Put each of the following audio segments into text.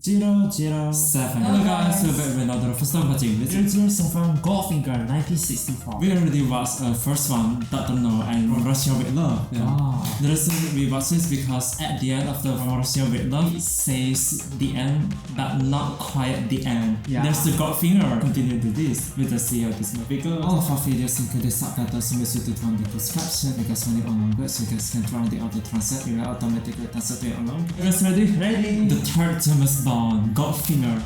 007. Hello guys, we're back with another first time watching with 007 Goldfinger 1964. We already watched first one, Dr. No and From Russia with Love. The reason we watched this because at the end of the From Russia with Love, it says the end, but not quite the end. There's the Goldfinger. Continue to this with the CEO of this movie. Because all of our videos include the subtitles submitted from the description because when you're on language, you guys can try the auto translate, you will automatically translate it along. You guys ready? Ready? The third James Bond, Goldfinger.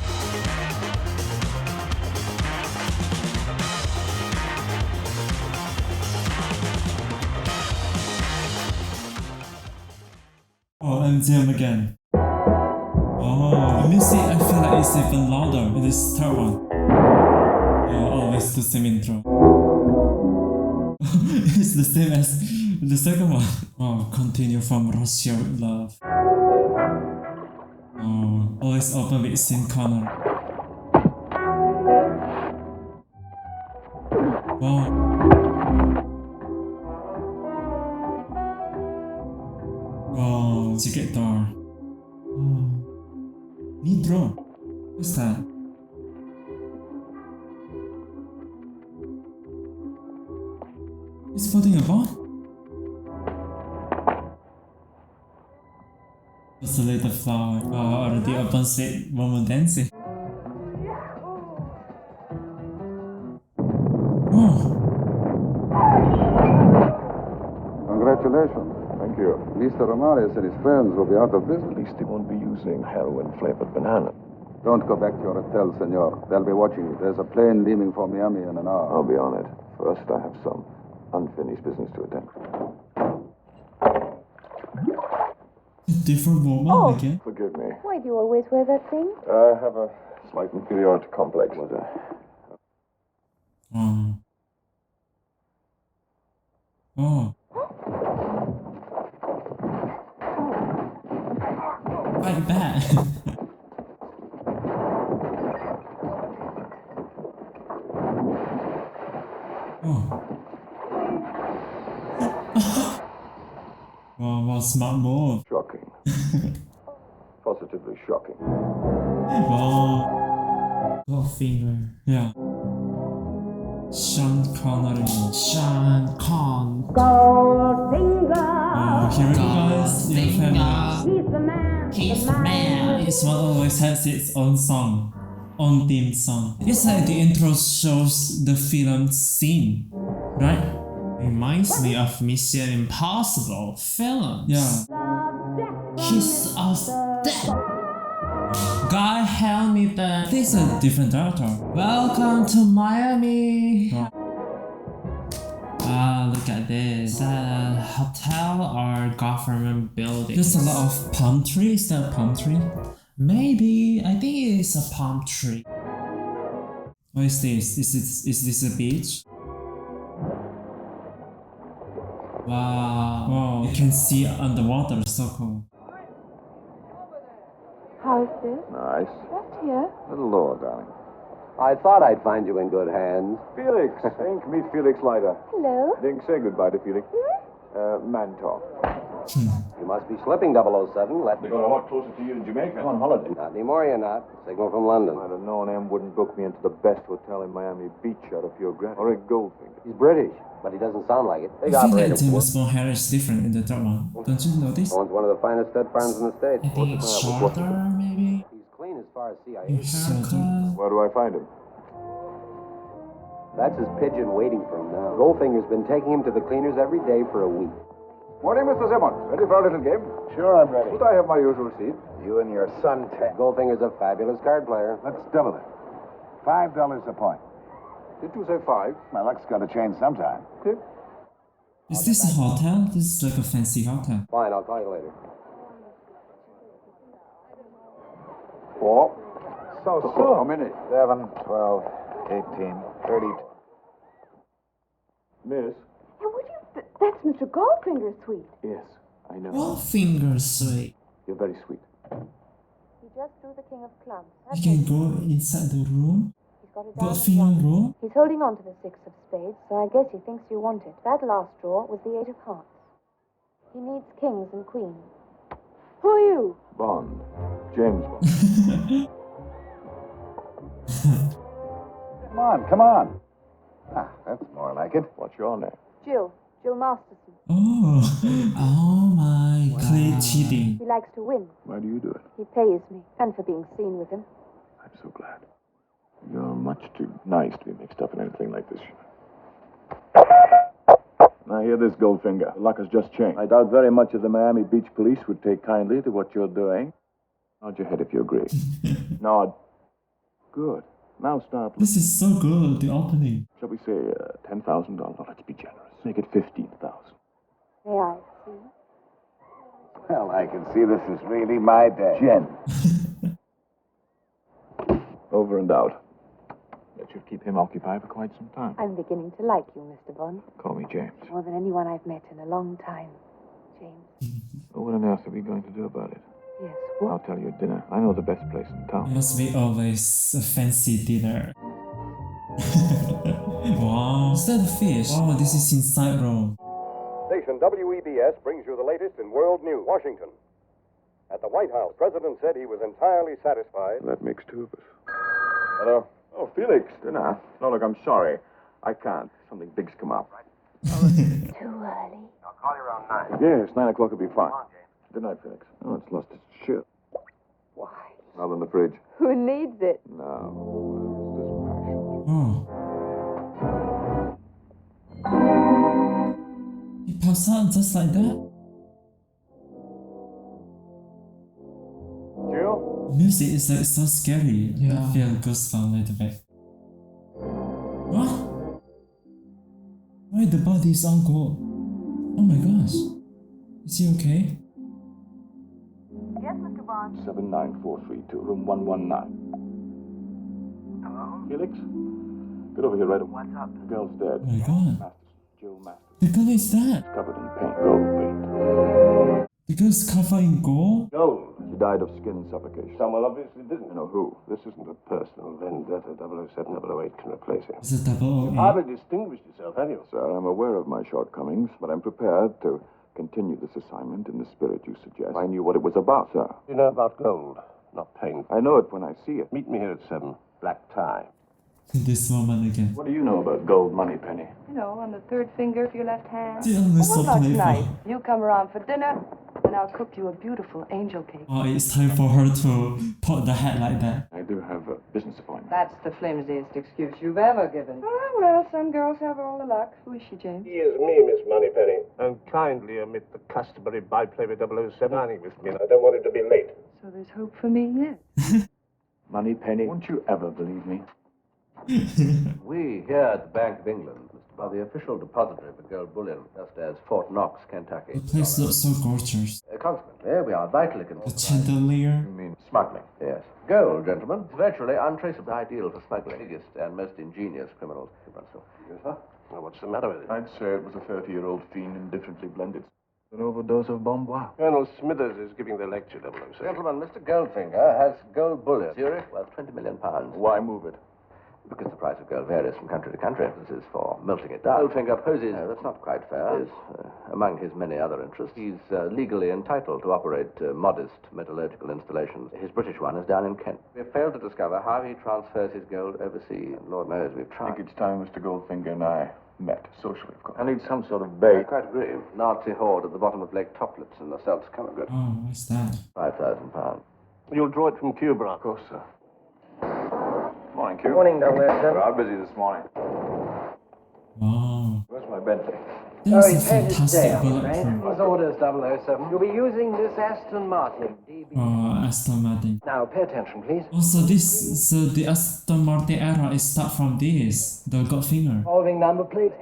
Oh, MGM again. Oh, the music I feel like it's even louder in this third one. Oh, always the same intro. It's the same as the second one. Oh, continue From Russia with Love. Oh, always open with Sean Connery. Wow. Oh, Ticket Door. Oh. Nitro. What's that? It's putting a bomb? Just a little flower. Oh, already opens with woman dancing. Oh. Congratulations. Thank you. Mr. Ramirez and his friends will be out of business. At least they won't be using heroin-flavored banana. Don't go back to your hotel, senor. They'll be watching you. There's a plane leaving for Miami in an hour. I'll be on it. First, I have some unfinished business to attend. Different woman again? Forgive me. Why do you always wear that thing? I have a slight inferiority complex. Oh. Oh. Like that. Oh. Wow, smart move. Shocking. Positively shocking. Wow. Goldfinger. Yeah. Sean Connery. Sean Con. Oh, here we go, guys. Your family. He's the man. He's the man. This one always has its own song, own theme song. It's like the intro shows the film scene, right? Reminds me of Mission Impossible films. Yeah. Kiss of Death. God help me then. This is a different director. Welcome to Miami. Yeah. Ah, look at this. Is that a hotel or government building? There's a lot of palm trees. Is that a palm tree? Maybe. I think it is a palm tree. What is this? Is this a beach? Wow. Wow, you can see underwater. It's so cool. How's this? Nice. Just here. A little lower, darling. I thought I'd find you in good hands. Felix. Ink, meet Felix Leiter. Hello. Ink, say goodbye to Felix. Man talk. You must be slipping, 007. Let me Got a lot closer to you in Jamaica. On holiday. Not anymore, you're not. Signal from London. I'd have known M wouldn't book me into the best hotel in Miami Beach out of pure gratitude. Or a Goldfinger. He's British, but he doesn't sound like it. I Big feel like operator. James Bond hair is different in the third one. Don't you notice? Owns one of the finest stud farms in the States. I think it's shorter, maybe? He's clean as far as CIA. Haircut. Where do I find him? That's his pigeon waiting for him now. Goldfinger's been taking him to the cleaners every day for a week. Morning, Mr. Simmons. Ready for our little game? Sure, I'm ready. Would I have my usual seat? You and your son, Ted. Goldfinger's a fabulous card player. Let's double it. $5 a point. Did you say 5? My luck's got to change sometime. Okay. Is this a hotel? This is like a fancy hotel. Fine, I'll call you later. 4. So, how many? 7, 12, 18, 30. Miss? Hey, would you... That's Mr. Goldfinger's suite. Yes, I know. Goldfinger sweet. You're very sweet. He just drew the king of clubs. You can go inside the room. He's got it down. Goldfinger room. He's holding on to the six of spades, so I guess he thinks you want it. That last draw was the eight of hearts. He needs kings and queens. Who are you? Bond. James. Come on. Ah, that's more like it. What's your name? Jill Masterson. Oh my god. Clay cheating. He likes to win. Why do you do it? He pays me, and for being seen with him. I'm so glad. You're much too nice to be mixed up in anything like this. Now hear this, Goldfinger. The luck has just changed. I doubt very much if the Miami Beach police would take kindly to what you're doing. Nod your head if you agree. Nod. Good. Now start. This is so good, the opening. Shall we say $10,000? Let's be generous. Make it 15,000. May I see? Well, I can see this is really my day. Jen. Over and out. That should keep him occupied for quite some time. I'm beginning to like you, Mr. Bond. Call me James. More than anyone I've met in a long time. James. What on earth are we going to do about it? Yes, I'll what? tell you at dinner. I know the best place in It town. must be always a fancy dinner. Wow. Is that a fish? Oh, this is inside room. Station WEBS brings you the latest in world news. Washington. At the White House, the president said he was entirely satisfied. That makes two of us. Hello? Oh, Felix, dinner. No, look, I'm sorry. I can't. Something big's come up. Too early. I'll call you around 9. Yes, 9 o'clock will be fine. Good night, Felix. Oh, it's lost its shit. Why? Not in the fridge. Who needs it? No. Oh. He pops out just like that? Jill? Music is like so scary. Yeah. I feel goosebumps a little bit. What? Why the body is all gold? Oh my gosh. Is he okay? Yes, Mr. Bond. 79432, room 119. Hello? Felix? Get over here right away. What's up? The girl's dead. Oh my god. Masters, Jill Masters. The girl is dead. Covered in paint, gold paint. The girl's covered in gold? Gold. She died of skin suffocation. Someone obviously didn't. You know who? This isn't a personal vendetta. 007, 008 can replace him. It's a double O. Hardly distinguished yourself, have you? Sir, I'm aware of my shortcomings, but I'm prepared to continue this assignment in the spirit you suggest. I knew what it was about, sir. You know about gold, not paint. I know it when I see it. Meet me here at 7. Black tie. This woman again. What do you know about gold money, Penny? You know, on the third finger of your left hand. They always What so about tonight? playful. You come around for dinner, and I'll cook you a beautiful angel cake. Oh, it's time for her to put the hat like that. I do have a business appointment. That's the flimsiest excuse you've ever given. Oh, well, some girls have all the luck. Who is she, James? He is me, Miss Moneypenny. And kindly omit the customary byplay with 007 dining with me. I don't want him to be late. So there's hope for me yet. Money, Penny, won't you ever believe me? We here at the Bank of England, Mr. Bond, are the official depository for gold bullion, just as Fort Knox, Kentucky. The place looks so gorgeous. Consequently, we are vitally The concerned. chandelier. You mean Smuggling, yes. Gold, gentlemen, is virtually untraceable, ideal for smuggling. Biggest and most ingenious criminals. Yes, sir? Well, what's the matter with it? I'd say it was a 30-year-old fiend indifferently blended. An overdose of Bombois. Colonel Smithers is giving the lecture, 007. Gentlemen, Mr. Goldfinger has gold bullion. Zurich, worth £20 million. Why move it? Because the price of gold varies from country to country. This is for melting it down. Goldfinger poses... No, that's not quite fair. Is, among his many other interests, he's legally entitled to operate modest metallurgical installations. His British one is down in Kent. We've failed to discover how he transfers his gold overseas. Lord knows we've I tried. think it's time Mr. Goldfinger and I met, socially, of course. I need some sort of bait. I quite agree. Nazi horde at the bottom of Lake Toplitz in the Seltz Kammergut. Oh, what's that? £5,000. You'll draw it from Cuba. Of course, sir. Morning, Q. Morning, 007. We're busy this morning. Wow. Where's my Bentley? That was a fantastic bulletproof. orders, 007. You'll be using this Aston Martin. Oh, Aston Martin. Now, pay attention, please. Also, so the Aston Martin era is start from this, the Goldfinger. Following number plate.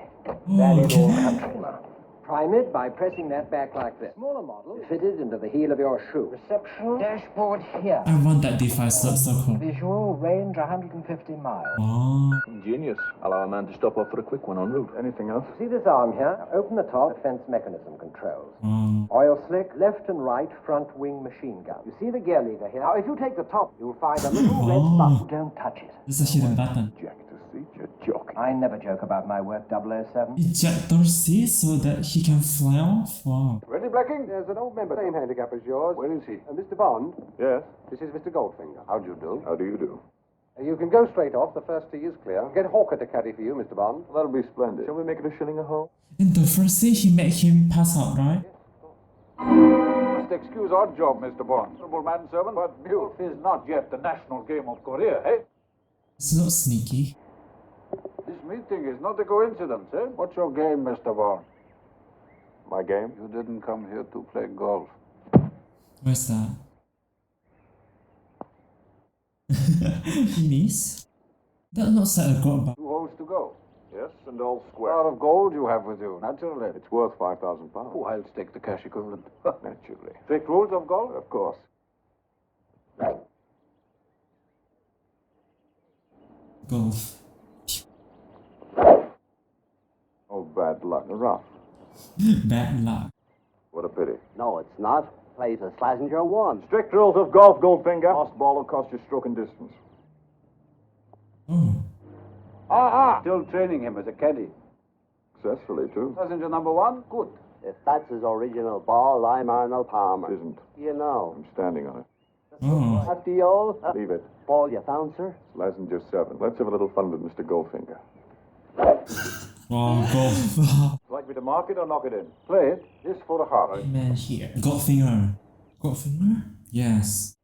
Oh, okay. Prime it by pressing that back like this. Smaller model fitted into the heel of your shoe. Reception dashboard here. I want that device, looks so cool. Visual range 150 miles. Oh, Ingenious. Allow a man to stop off for a quick one en route. Anything else? See this arm here? Now open the top. Defense mechanism controls. oh. Oil slick, left and right front wing machine gun. You see the gear lever here? Now, if you take the top, you'll find a little red button. Don't touch it. There's a hidden button. Ejector seat, you're joking. I never joke about my work, 007. Eject Dorsey so that he can fly off? Wow. Ready, Blacking? There's an old member, same handicap as yours. Where is he? Mr. Bond, Yes? this is Mr. Goldfinger. How do you do? How do you do? You can go straight off. The first tee is clear. Get Hawker to caddy for you, Mr. Bond. That'll be splendid. Shall we make it a shilling a hole? In the first scene, he made him pass out, right? Must excuse our job, Mr. Bond. Honorable manservant, but Mulf is not yet the national game of Korea, eh? It's not sneaky. This meeting is not a coincidence, eh? What's your game, Mr. Bond? My game? You didn't come here to play golf. Where's that? Miss? That looks like a gold bar. 2 holes to go. Yes, and all What square. amount of gold you have with you, naturally. It's worth £5,000. Oh, I'll stake the cash equivalent. Naturally. Strict rules of golf? Of course. Golf. Oh, bad luck. Rough. Bad luck. What a pity. No, it's not. Plays a Slazenger 1. Strict rules of golf, Goldfinger. Lost ball will cost you stroke and distance. Oh. Still training him as a caddy. Successfully, too. Passenger number 1? Good. If that's his original ball, I'm Arnold Palmer. It isn't. You know. I'm standing on it. Oh. At the old Leave it. ball you found, sir? Slazenger 7. Let's have a little fun with Mr. Goldfinger. Wow, golf. Like me to mark it or knock it in? Play it. This for the heart. Man here. Goldfinger. Goldfinger? Yes.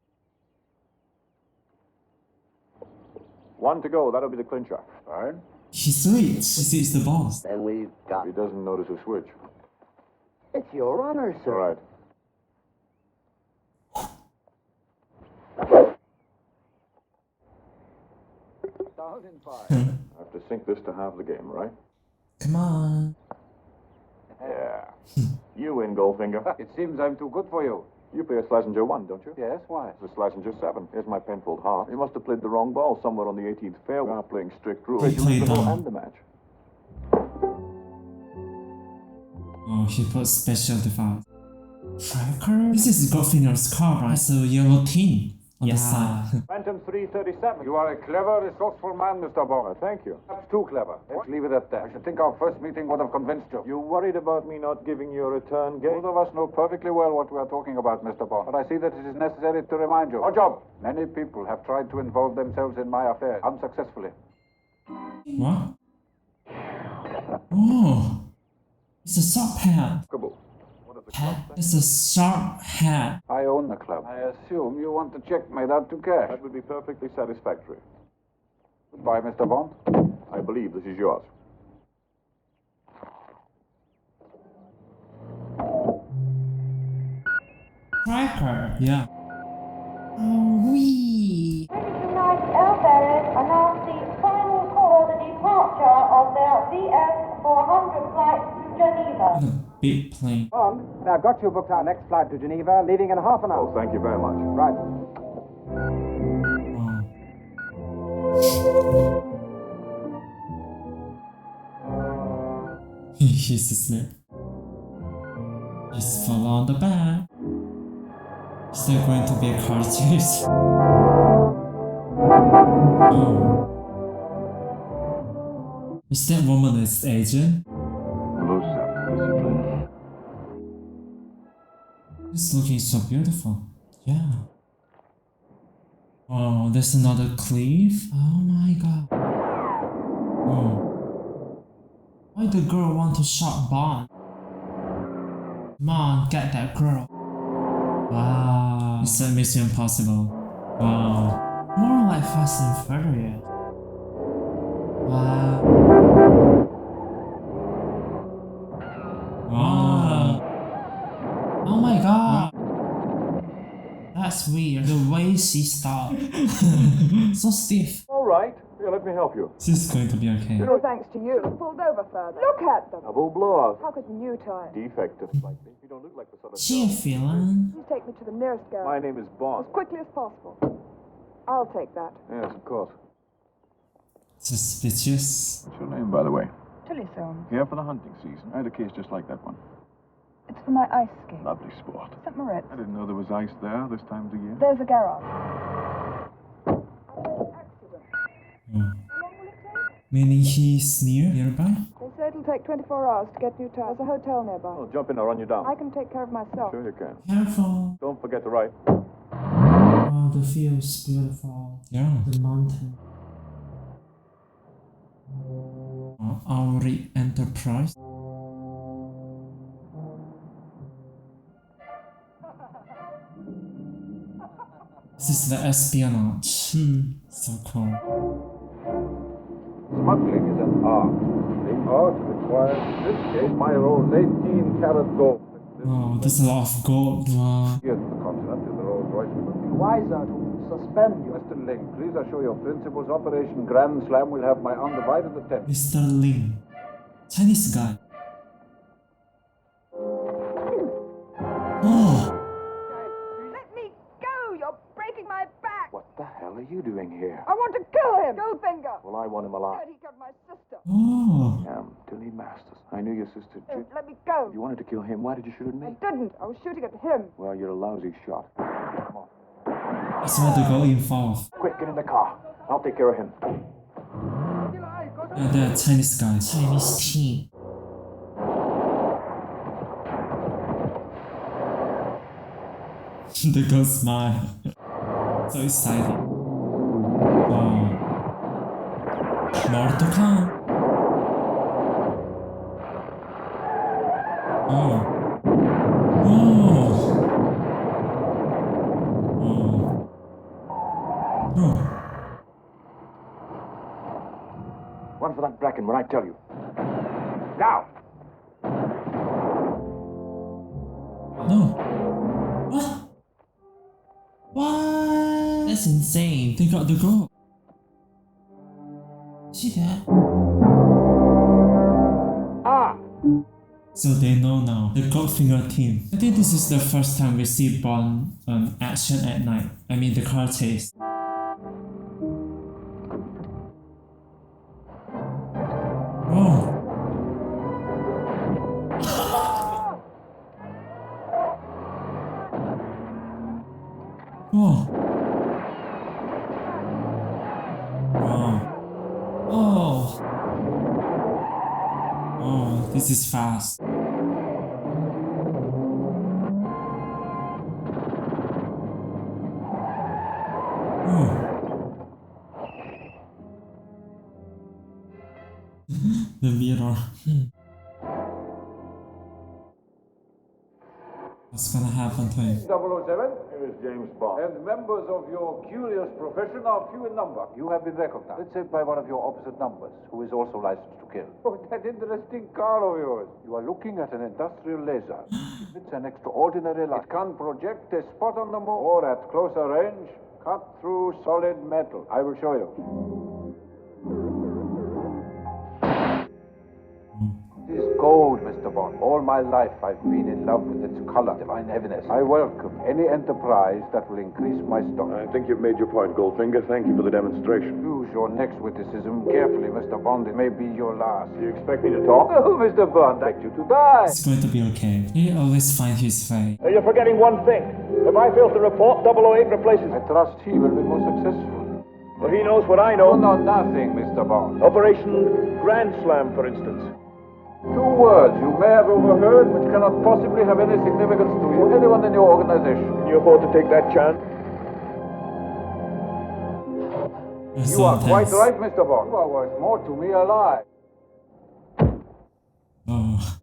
1 to go. That'll be the clincher. Fine. He switched. He sees the balls. Then we've got... He doesn't notice a switch. It's your honor, All sir. right. I have to sink this to halve the game, right? Come on. Yeah. You win, Goldfinger. It seems I'm too good for you. You play a Slazenger 1, don't you? Yes, why? It's a Slazenger 7. Here's my Penfold heart. You must have played the wrong ball somewhere on the 18th fairway. We are playing strict rules. He You played lose the hole dumb. and the match. Oh, he put special device. Tracker? This is Goldfinger's car, right? It's a yellow tin on the side. Phantom 337. You are a clever, resourceful man, Mr. Bond. Thank you. Perhaps too clever. Let's leave it at that. I should think our first meeting would have convinced you. You worried about me not giving you a return game? Both of us know perfectly well what we are talking about, Mr. Bond. But I see that it is necessary to remind you. Our job. Many people have tried to involve themselves in my affairs, unsuccessfully. What? Oh. It's a sharp hat. Hat? It's a sharp hat. I own the club. I assume you want the check made out to cash. That would be perfectly satisfactory. Goodbye, Mr. Bond. I believe this is yours. Tracker. Yeah. Oh, wee. Tonight's airfarers announce the final call, the departure of their VS-400 flight to Geneva. What a big plane. Now, got you booked our next flight to Geneva, leaving in half an hour. Oh, thank you very much. Right. He's asleep. Just fall on the back. Is there going to be a car chase? Oh. Is that woman his agent? Discipline. It's looking so beautiful. Yeah. Oh, there's another cliff. Oh my god. Oh. Why the girl want to shot Bond? Come on, get that girl. Wow. It's like Mission Impossible. Wow. More like Fast and Furious. Wow. Wow. Oh my god. That's weird. The way she stopped. So stiff. All right. Here, let me help you. This is going to be okay. Well, thanks to you. Pulled over further. Look at them. Double blowout. How couldn't you time? Defective slightly. You don't look like the sort of... She a feeling. You take me to the nearest garage. My name is Bond. As quickly as possible. I'll take that. Yes, of course. Suspicious. What's your name, by the way? Tillythorn. Here for the hunting season. I had a case just like that one. It's for my ice skate. Lovely sport. St. Moritz. I didn't know there was ice there this time of the year. There's a garage. Oh. Meaning he's nearby? They say it'll take 24 hours to get you to. There's a hotel nearby. Oh, jump in, I'll run you down. I can take care of myself. Sure you can. Careful. Don't forget to write. Oh, the view is beautiful. Yeah. The mountain. Auri Enterprise. This is the espionage. So cool. Smuggling is an art. The art requires, in this case, my rolls 18-karat gold. Oh, there's a lot of gold. Wow. Here to the continent is the Rolls Royce. Wiser to suspend you. Mr. Link, please assure your principals Operation Grand Slam will have my undivided attention. Mr. Ling. Chinese guy. Oh. Let me go! You're breaking my back! What the hell are you doing here? I want to kill him! Goldfinger! Well, I want him alive. He killed my sister. Oh. Tilly Masters. I knew your sister. Let me go. You wanted to kill him. Why did you shoot at me? I didn't. I was shooting at him. Well, you're a lousy shot. Come on. That's why they got involved. Quick, get in the car. I'll take care of him. Yeah, they're Chinese guys. Chinese tea. The girl smile. So excited. Wow. More to come. Oh. Oh. Oh. Oh. Run for that bracken when I tell you. Now! No. What? What? That's insane. They got the goal. See that? So they know now. The Goldfinger team. I think this is the first time we see Bond action at night. I mean the car chase. Whoa. Whoa. Wow. Oh. Oh, this is fast. Oh. The mirror. What's gonna happen to him? 007, here is James Bond. And members of your curious profession are few in number. You have been recognized. Let's say by one of your opposite numbers, who is also licensed to kill. Oh, that interesting car of yours. You are looking at an industrial laser. It's an extraordinary light. It can project a spot on the moon, or at closer range, cut through solid metal. I will show you. It is gold, Mr. Bond. All my life I've been in love with its color, divine heaviness. I welcome any enterprise that will increase my stock. I think you've made your point, Goldfinger. Thank you for the demonstration. Use your next witticism carefully, Mr. Bond. It may be your last. Do you expect me to talk? Oh, Mr. Bond, I expect you to die. It's going to be okay. He always finds his way. You're forgetting one thing. If I fail to report, 008 replaces I trust he will be more successful. Well, he knows what I know. You know nothing, Mr. Bond. Operation Grand Slam, for instance. 2 words you may have overheard which cannot possibly have any significance to you, anyone in your organization. Can you afford to take that chance? You are quite right, Mr. Bond. You are worth more to me alive. Oh.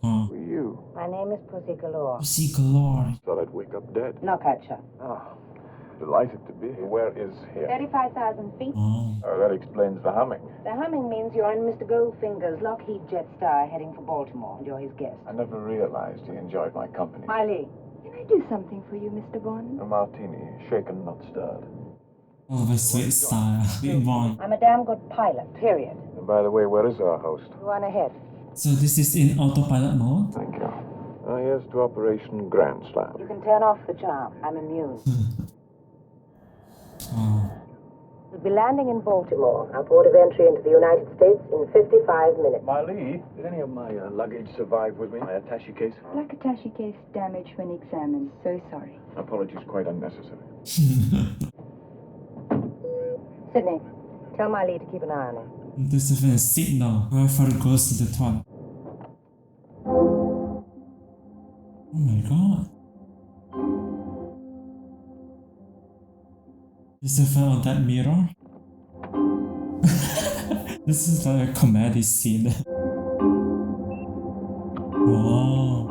Oh. Who are you? My name is Pussy Galore. Pussy Galore. Thought I'd wake up dead. No catcher. Ah, delighted to be here. Where is here? 35,000 feet. Oh. That explains the humming. The humming means you're in Mr. Goldfinger's Lockheed Jetstar heading for Baltimore, and you're his guest. I never realized he enjoyed my company. Miley. Can I do something for you, Mr. Bond? A martini, shaken, not stirred. Oh, the sweet style. Big one. I'm a damn good pilot, period. And by the way, where is our host? Go on ahead. So this is in autopilot mode? Thank you. Here's to Operation Grand Slam. You can turn off the charm. I'm immune. Oh. We'll be landing in Baltimore, our port of entry into the United States, in 55 minutes. Miley, did any of my luggage survive with me? My attache case? Black attache case damaged when examined. So sorry. Apologies, quite unnecessary. Sydney, tell Miley to keep an eye on him. There's even a signal wherever it goes to the toilet. Oh my god. Is it on that mirror? This is like a comedy scene. Wow.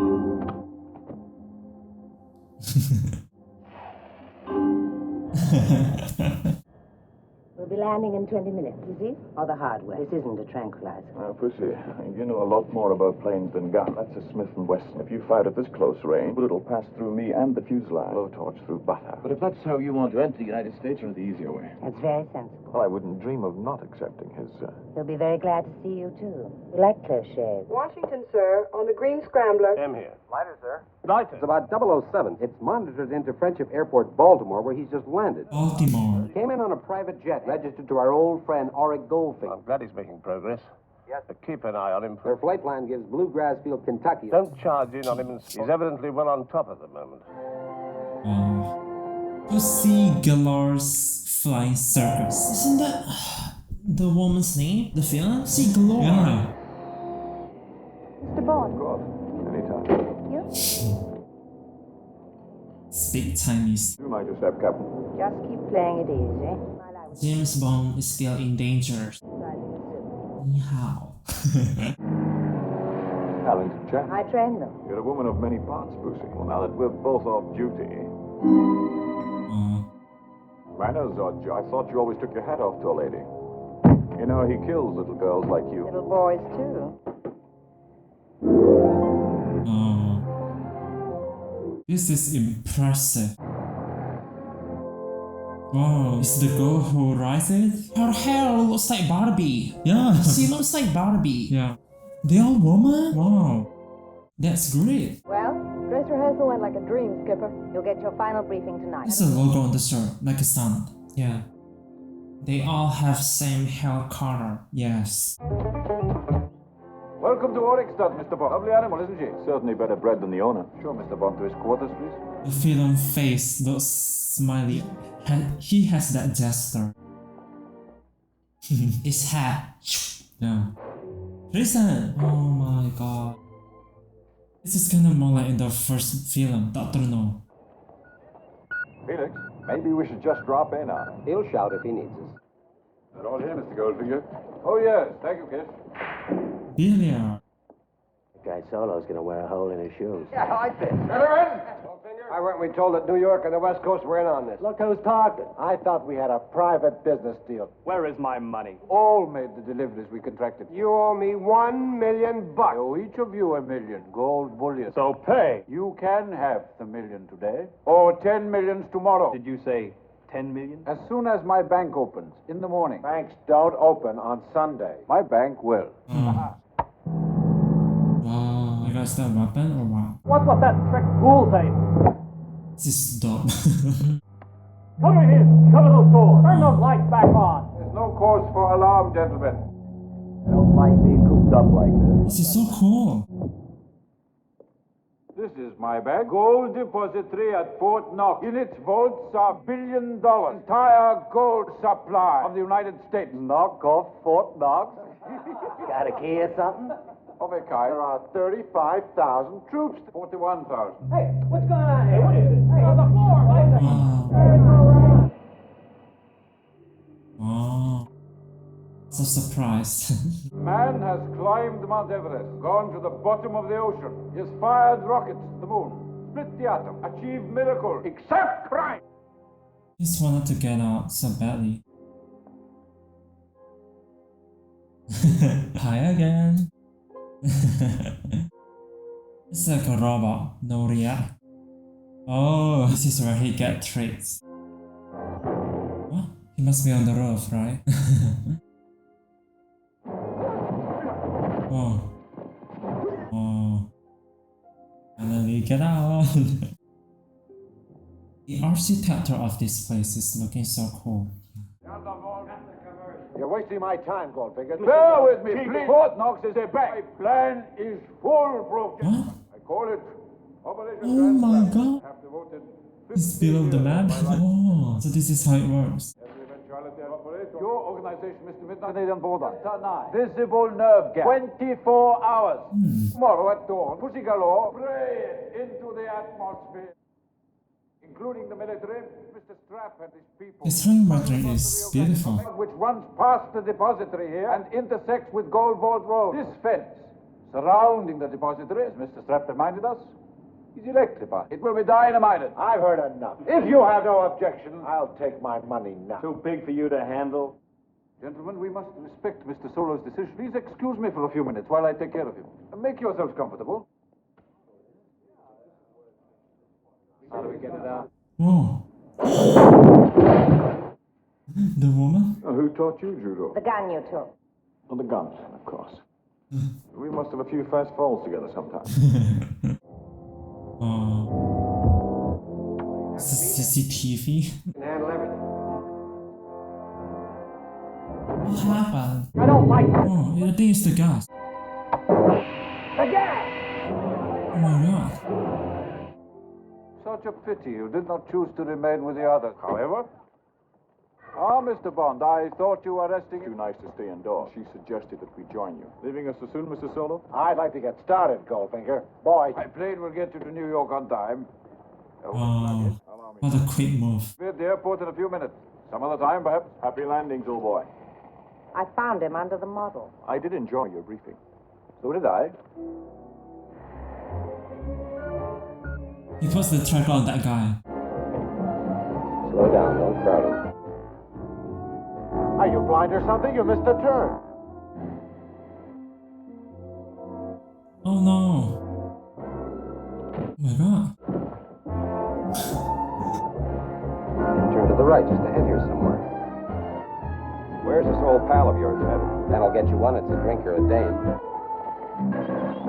We'll be landing in 20 minutes. Disease or the hardware? This isn't a tranquilizer. Now, Pussy, you know a lot more about planes than guns. That's a Smith & Wesson. If you fired at this close range, it'll pass through me and the fuselage. Blowtorch through butter. But if that's how you want to enter the United States, or the easier way? That's very sensible. Well, I wouldn't dream of not accepting his, He'll be very glad to see you, too. You like close shaves. Washington, sir, on the Green Scrambler. M here. Lighter, sir. Lighter. It's about 007. It's monitored into Friendship Airport, Baltimore, where he's just landed. Baltimore. Came in on a private jet, registered to our old friend Auric Goldfinger. I'm glad he's making progress. Yes. Keep an eye on him. Their flight plan gives Bluegrass Field, Kentucky. Don't charge in on him. He's evidently well on top at the moment. To see Galor's Flying Circus. Isn't that the woman's name? The film? See Galore. Yeah. Mr. Bond. Go off. Anytime. You? Speak Chinese. You mind your step, Captain? Just keep playing it easy. James Bond is still in danger. Ni hao. Talented chap. I trained them. You're a woman of many parts, Pussy. Well, now that we're both off duty. Manners, Odge. I thought you always took your hat off to a lady. You know, he kills little girls like you. Little boys, too. This is impressive. Wow, is the girl who writes it? Her hair looks like Barbie. Yeah. She looks like Barbie. Yeah. They are women? Wow. That's great. Well, dress rehearsal went like a dream, Skipper. You'll get your final briefing tonight. There's a logo on the shirt, like a sun. Yeah. They all have same hair color. Yes. Welcome to Oryxton, Mr. Bond. Lovely animal, isn't she? Certainly better bred than the owner. Show Mr. Bond to his quarters, please. The film face looks smiley. He has that gesture. His hat. Yeah. Listen. Oh my god. This is kind of more like in the first film, Dr. No. Felix, maybe we should just drop in on him. He'll shout if he needs us. Is that all here, Mr. Goldfinger? Oh, yes. Thank you, Kiss. Billiard. Guy Solo's gonna wear a hole in his shoes. Yeah, I like this. Gentlemen! Why weren't we told that New York and the West Coast were in on this? Look who's talking. I thought we had a private business deal. Where is my money? All made the deliveries we contracted. You owe me $1 million. I owe each of you $1 million, gold bullion. So pay. You can have the million today, or 10 millions tomorrow. Did you say 10 million? As soon as my bank opens, in the morning. Banks don't open on Sunday. My bank will. Wow, you guys that weapon or what? What's with that trick pool tape? This is dope. Come in here. Cover those doors. Turn those lights back on. There's no cause for alarm, gentlemen. I don't like being cooped up like this. This is so cool. This is my bag. Gold depository at Fort Knox. In its vaults are $1 billion. Entire gold supply of the United States. Knock off Fort Knox. Got a key or something? Of a kind. There are 35,000 troops. 41,000. Hey, what's going on here? What is it? Hey, on the floor, right? Wow. Wow. So surprised. Man has climbed Mount Everest, gone to the bottom of the ocean. He has fired rockets to the moon, split the atom, achieved miracles, except crime. Just wanted to get out so badly. Hi again. It's like a robot, no react. Oh, this is where he gets traits. What? He must be on the roof, right? Oh. Oh. Finally get out. The architecture of this place is looking so cool. You're wasting my time, Goldfinger. Bear with me, please. Fort Knox is a bank. My plan is foolproof. What? I call it Operation Oh my Transfer. god. Have devoted It's below the map. Oh, so this is how it works. Every eventuality I operate Your organization, Mr. Midnight, Canadian border. Tonight. Visible nerve gap. 24 hours. Tomorrow at dawn, pussy galore, spray it into the atmosphere. Including the military, Mr. Strap and his people. His ring pattern is beautiful. Which runs past the depository here and intersects with Gold Vault Road. This fence surrounding the depository, as Mr. Strap reminded us, is electrified. It will be dynamited. I've heard enough. If you have no objection, I'll take my money now. Too big for you to handle? Gentlemen, we must respect Mr. Solo's decision. Please excuse me for a few minutes while I take care of him. Make yourselves comfortable. How do we get it out? Oh. The woman? Who taught you judo? The gun you took. Oh, the guns, of course. We must have a few fast falls together sometime. CCTV? Handle everything. What happened? I don't like it. Oh, I think it's the gas. The gas! Oh my god. Such a pity you did not choose to remain with the others. However, Mr. Bond, I thought you were resting. Too nice to stay indoors. She suggested that we join you. Leaving us so soon, Mr. Solo? I'd like to get started, Goldfinger. Boy. My plane will get you to New York on time. Oh, what a quick move. Be at the airport in a few minutes. Some other time, perhaps. Happy landings, old boy. I found him under the model. I did enjoy your briefing. So did I. He puts the tracker on that guy. Slow down, don't crowd him. Are you blind or something? You missed a turn. Oh no. Oh my god. Turn to the right, just ahead here somewhere. Where's this old pal of yours headed? That'll get you one. It's a drink or a dame.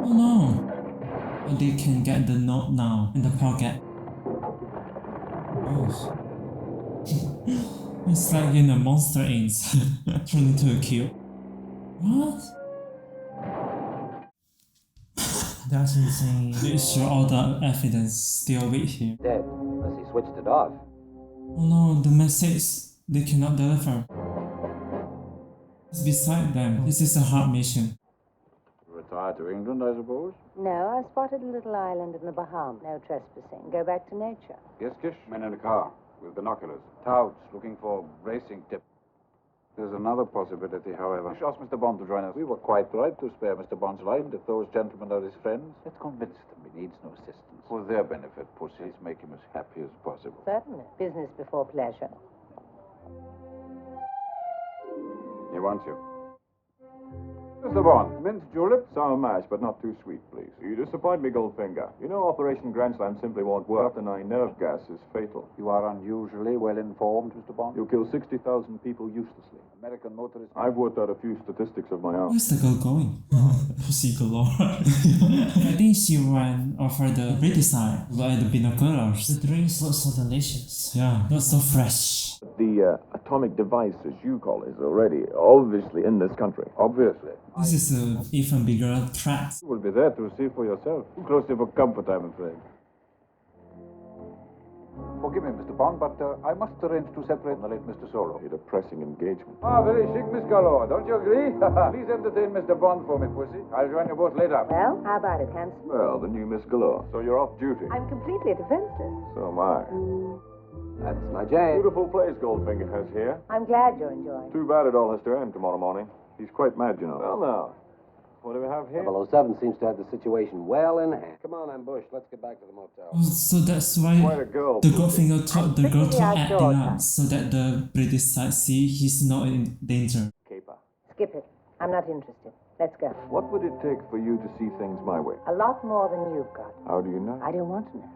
Oh no. And they can get the note now in the pocket. Oh. It's like in a Monster Inc. Turned into a cube. What? That's insane. They show all the evidence still with here. Dead, unless he switched it off. Oh no, the message they cannot deliver. It's beside them. This is a hard mission. Retired to England, I suppose? No, I spotted a little island in the Bahamas. No trespassing. Go back to nature. Yes, Kish? Men in a car with binoculars. Touts looking for racing tips. There's another possibility, however. Kish asked Mr. Bond to join us. We were quite right to spare Mr. Bond's life if those gentlemen are his friends. Let's convince them he needs no assistance. For their benefit, Pussy, make him as happy as possible. Certainly. Business before pleasure. He wants you. Mr. Bond, mint julep? Sour mash, but not too sweet, please. You disappoint me, Goldfinger. You know Operation Grand Slam simply won't work. After 9 nerve gas is fatal. You are unusually well informed, Mr. Bond. You'll kill 60,000 people uselessly. American motorists. I've worked out a few statistics of my own. Where's the girl going? Pussy galore. I think she went over the British side by the binoculars. The drinks look so delicious. Yeah, not so fresh. The atomic device, as you call it, is already obviously in this country. Obviously. This is an even bigger threat. You will be there to see for yourself. Too close for comfort, I'm afraid. Forgive me, Mr. Bond, but I must arrange to separate the late Mr. Solo. A depressing engagement. Very chic, Miss Galore. Don't you agree? Please entertain Mr. Bond for me, Pussy. I'll join you both later. Well, how about it, handsome? Well, the new Miss Galore. So you're off duty. I'm completely defenseless. So am I. That's my Jane. Beautiful place Goldfinger has here. I'm glad you're enjoying it. Too bad it all has to end tomorrow morning. He's quite mad, you know. Well, now, what do we have here? 007 seems to have the situation well in hand. Come on, Ambush. Let's get back to the motel. Oh, so that's why Quite a girl. the Goldfinger taught the girl to pretty acting outdoors, up so that the British side see he's not in danger. Caper. Skip it. I'm not interested. Let's go. What would it take for you to see things my way? A lot more than you've got. How do you know? I don't want to know.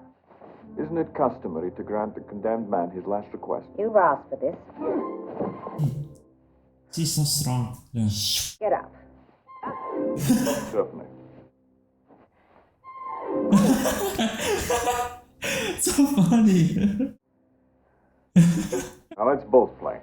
Isn't it customary to grant the condemned man his last request? You've asked for this. She's so strong. Yeah. Get up. Certainly. So funny. Now let's both play.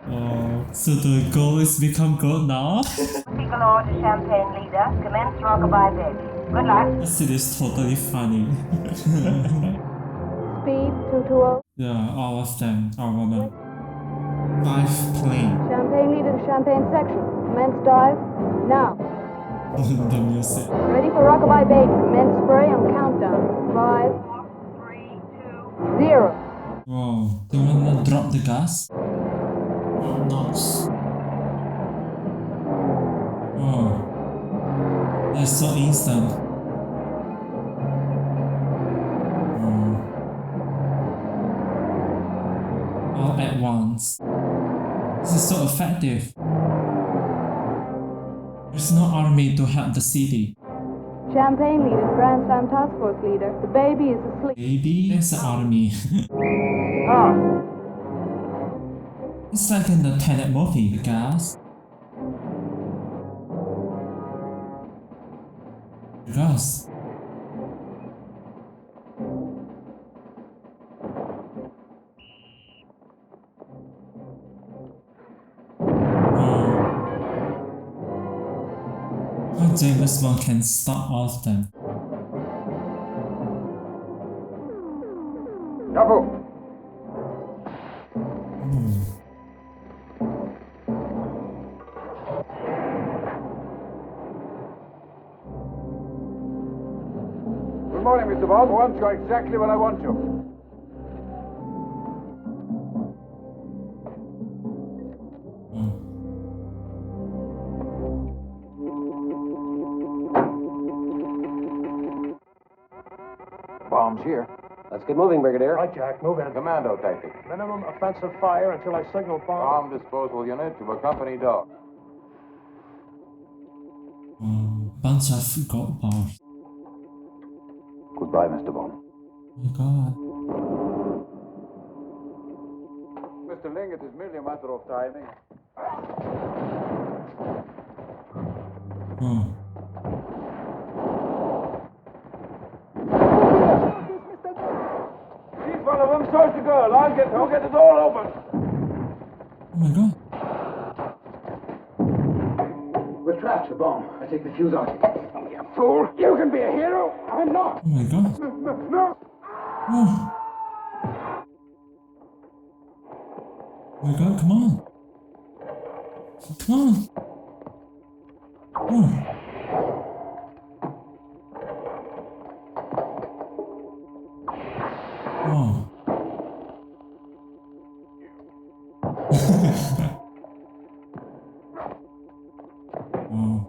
Oh, so the goal is become gold now? Galore to Champagne Leader. Commence Rockabye Baby. Good luck. This is totally funny. Speed 220. Yeah, all of them are women. 5 planes. Champagne leader to Champagne section. Commence dive now. The music. Ready for Rockabye Baby. Commence spray on countdown. 5, 4, 3, 2, 0. Whoa, do you wanna drop the gas? Oh, nice. Whoa. That's so instant. All at once. This is so effective. There's no army to help the city. Champagne leader, Grand Slam Task Force leader. The baby is asleep. Baby? There's an army. It's like in the Tenet movie, guys. Guys. How James Bond can stop all of them. Careful! Good morning, Mr. Bond. I want you exactly when I want you. Bombs here. Let's get moving, Brigadier. Right, Jack. Move in. Commando tactic. Minimum offensive fire until I signal bomb. Bomb disposal unit to accompany dog. Bunch of gold bars. Goodbye, Mr. Bond. Oh my god. Mr. Ling, it is merely a matter of timing. Oh. He's one of them, so's the girl. I'll get it all open. Oh my god. We're trapped. The bomb. I take the fuse out. Oh, you fool. You can be a hero. I'm not. Oh my god. No. Oh. Oh my god, come on. Come on. Oh. Oh. Oh.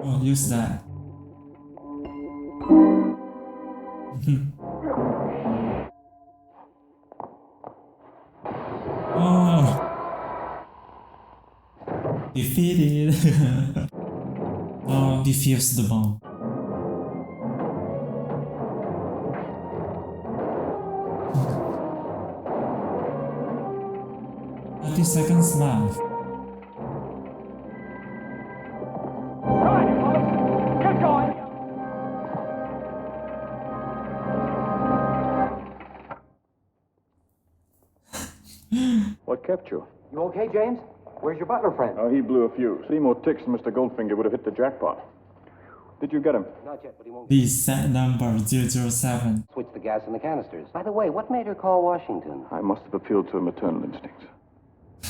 Oh, use that. Oh. Defeated. Oh, defuse the bomb. 30 seconds left. Get going. What kept you? You okay, James? Where's your butler friend? Oh, he blew a fuse. 3 more ticks and Mr. Goldfinger would have hit the jackpot. Did you get him? Not yet, but he won't. The set number 007. Switch the gas in the canisters. By the way, what made her call Washington? I must have appealed to a maternal instinct.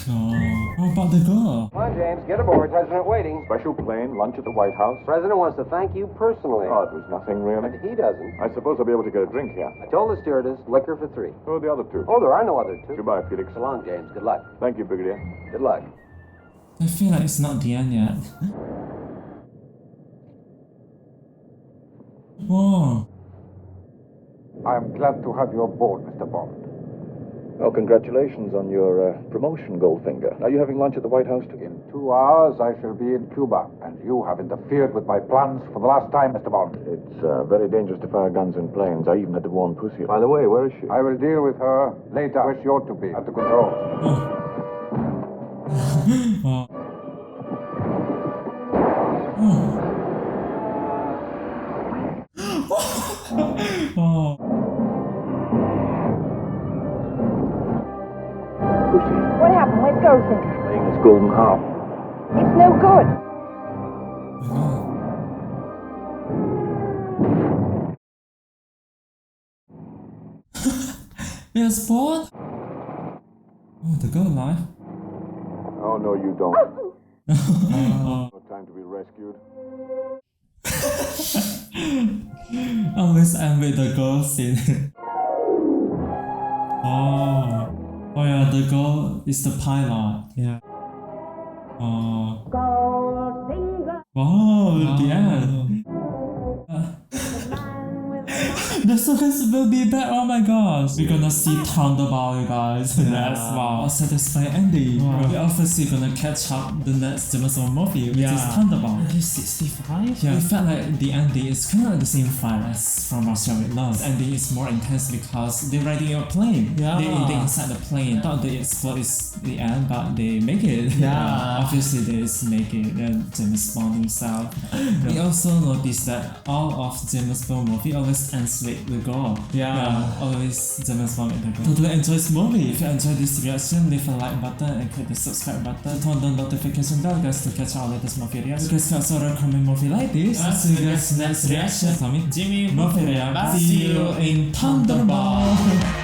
Oh, how about the girl? Come on, James, get aboard. President waiting. Special plane, lunch at the White House. President wants to thank you personally. Oh, it was nothing really. And he doesn't. I suppose I'll be able to get a drink here. I told the stewardess, liquor for 3. Who are the other 2? Oh, there are no other 2. Goodbye, Felix. So long, James. Good luck. Thank you, Brigadier. Good luck. I feel like it's not the end yet. Whoa. I'm glad to have you aboard, Mr. Bond. Well, congratulations on your promotion, Goldfinger. Are you having lunch at the White House too? In 2 hours, I shall be in Cuba, and you have interfered with my plans for the last time, Mr. Bond. It's very dangerous to fire guns in planes. I even had to warn Pussy. By the way, where is she? I will deal with her later, where she ought to be, at the controls. Oh. Oh. Oh. Pussy. What happened? Where's Goldfinger? Playing his golden harp. It's no good. Yes, Paul? Oh, the girl alive? Oh, no, you don't. No time to be rescued. Always end with the girl scene. Oh. Oh yeah, the girl is the pilot. Yeah. Oh. Wow, the end. The circus will be back, oh my gosh! We're gonna see Thunderball, you guys. That's wow. Satisfying ending. Wow. We obviously gonna catch up the next James Bond movie, which is Thunderball. He's 65? Yeah, we felt like the ending is kind of like the same vibe as from Russia with Love. The ending is more intense because they're riding a plane. Yeah. They're inside the plane. Thought the explode is the end, but they make it. Yeah. Obviously they just make it. Then James Bond himself. We also noticed that all of James Bond movie always ends with the goal. Yeah. Always James Bond with the goal. Totally enjoy this movie. If you enjoyed this reaction, leave a like button and click the subscribe button. Turn on the notification bell, guys, to catch our latest movie reaction. You guys can also recommend movie like this. See you guys next reaction. Jimmy Movie Reaction. See you in Thunderball.